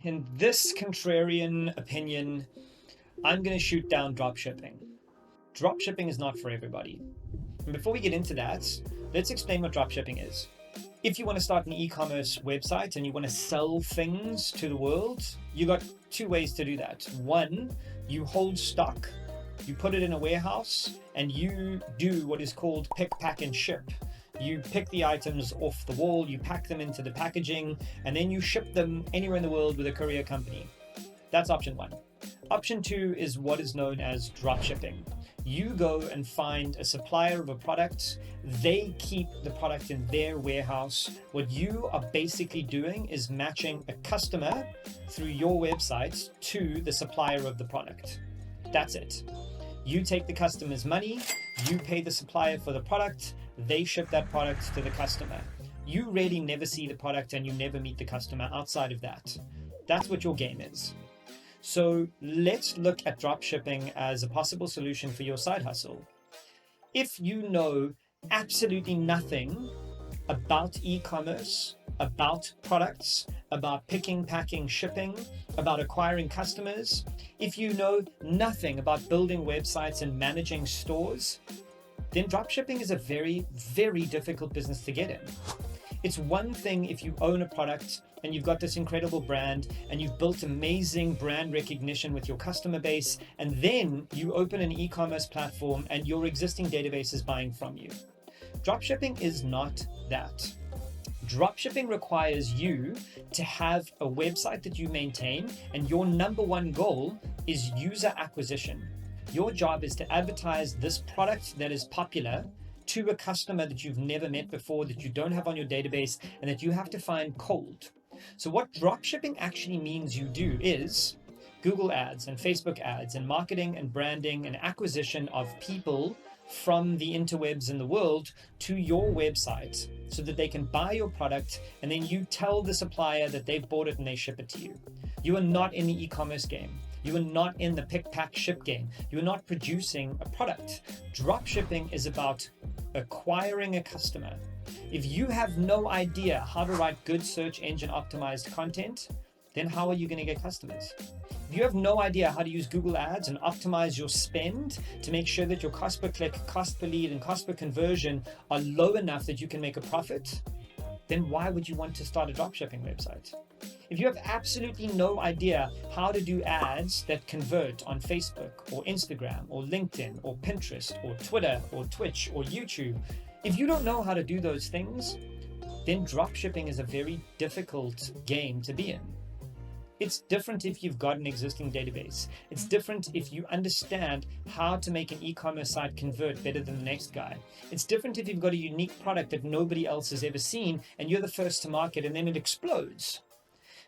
In this contrarian opinion, I'm going to shoot down dropshipping. Dropshipping is not for everybody. And before we get into that, let's explain what dropshipping is. If you want to start an e-commerce website and you want to sell things to the world, you got two ways to do that. One, you hold stock, you put it in a warehouse, and you do what is called pick, pack, and ship. You pick the items off the wall, you pack them into the packaging, and then you ship them anywhere in the world with a courier company. That's option one. Option two is what is known as dropshipping. You go and find a supplier of a product. They keep the product in their warehouse. What you are basically doing is matching a customer through your website to the supplier of the product. That's it. You take the customer's money, you pay the supplier for the product, they ship that product to the customer. You really never see the product and you never meet the customer outside of that. That's what your game is. So let's look at dropshipping as a possible solution for your side hustle. If you know absolutely nothing about e-commerce, about products, about picking, packing, shipping, about acquiring customers, if you know nothing about building websites and managing stores, then dropshipping is a very, very difficult business to get in. It's one thing if you own a product and you've got this incredible brand and you've built amazing brand recognition with your customer base, and then you open an e-commerce platform and your existing database is buying from you. Dropshipping is not that. Dropshipping requires you to have a website that you maintain, and your number one goal is user acquisition. Your job is to advertise this product that is popular to a customer that you've never met before, that you don't have on your database, and that you have to find cold. So what dropshipping actually means you do is Google ads and Facebook ads and marketing and branding and acquisition of people from the interwebs in the world to your website so that they can buy your product, and then you tell the supplier that they've bought it and they ship it to you. You are not in the e-commerce game. You are not in the pick, pack, ship game. You are not producing a product. Dropshipping is about acquiring a customer. If you have no idea how to write good search engine optimized content, then how are you going to get customers? If you have no idea how to use Google Ads and optimize your spend to make sure that your cost per click, cost per lead, and cost per conversion are low enough that you can make a profit, then why would you want to start a dropshipping website? If you have absolutely no idea how to do ads that convert on Facebook or Instagram or LinkedIn or Pinterest or Twitter or Twitch or YouTube, if you don't know how to do those things, then dropshipping is a very difficult game to be in. It's different if you've got an existing database. It's different if you understand how to make an e-commerce site convert better than the next guy. It's different if you've got a unique product that nobody else has ever seen and you're the first to market and then it explodes.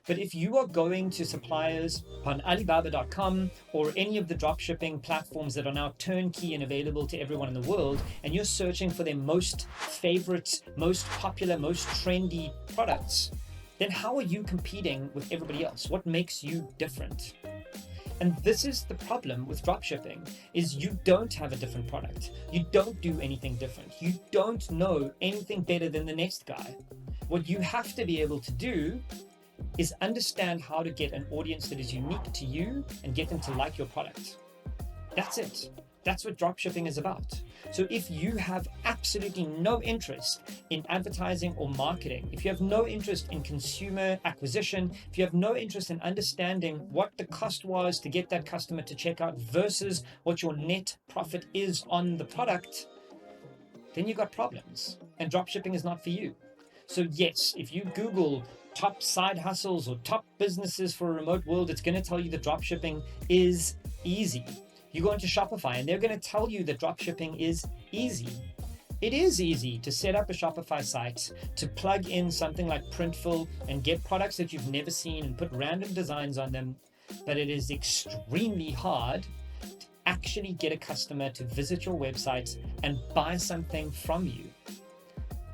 But if you are going to suppliers on Alibaba.com or any of the dropshipping platforms that are now turnkey and available to everyone in the world, and you're searching for their most favorite, most popular, most trendy products, then how are you competing with everybody else? What makes you different? And this is the problem with dropshipping, is you don't have a different product. You don't do anything different. You don't know anything better than the next guy. What you have to be able to do is understand how to get an audience that is unique to you and get them to like your product. That's it. That's what dropshipping is about. So if you have absolutely no interest in advertising or marketing, if you have no interest in consumer acquisition, if you have no interest in understanding what the cost was to get that customer to check out versus what your net profit is on the product, then you got problems. And dropshipping is not for you. So yes, if you Google top side hustles or top businesses for a remote world, it's going to tell you that dropshipping is easy. You go into Shopify and they're going to tell you that dropshipping is easy. It is easy to set up a Shopify site, to plug in something like Printful and get products that you've never seen and put random designs on them, but it is extremely hard to actually get a customer to visit your website and buy something from you.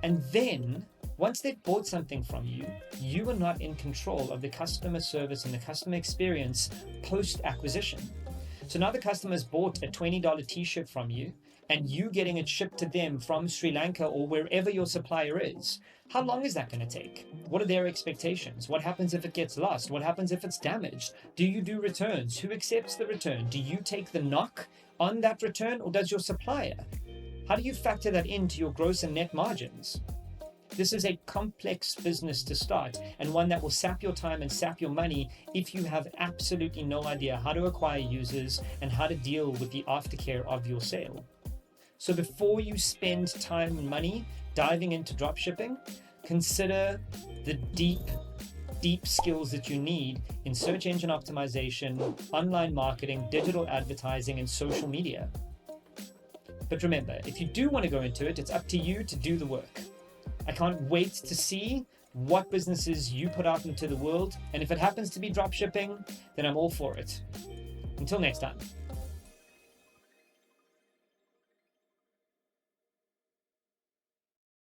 And then once they've bought something from you, you are not in control of the customer service and the customer experience post-acquisition. So now the customer's bought a $20 t-shirt from you, and you getting it shipped to them from Sri Lanka or wherever your supplier is, how long is that going to take? What are their expectations? What happens if it gets lost? What happens if it's damaged? Do you do returns? Who accepts the return? Do you take the knock on that return, or does your supplier? How do you factor that into your gross and net margins? This is a complex business to start, and one that will sap your time and sap your money if you have absolutely no idea how to acquire users and how to deal with the aftercare of your sale. So before you spend time and money diving into dropshipping, consider the deep skills that you need in search engine optimization, online marketing, digital advertising, and social media. But remember, if you do want to go into it, it's up to you to do the work. I can't wait to see what businesses you put out into the world, and if it happens to be dropshipping, then I'm all for it. Until next time.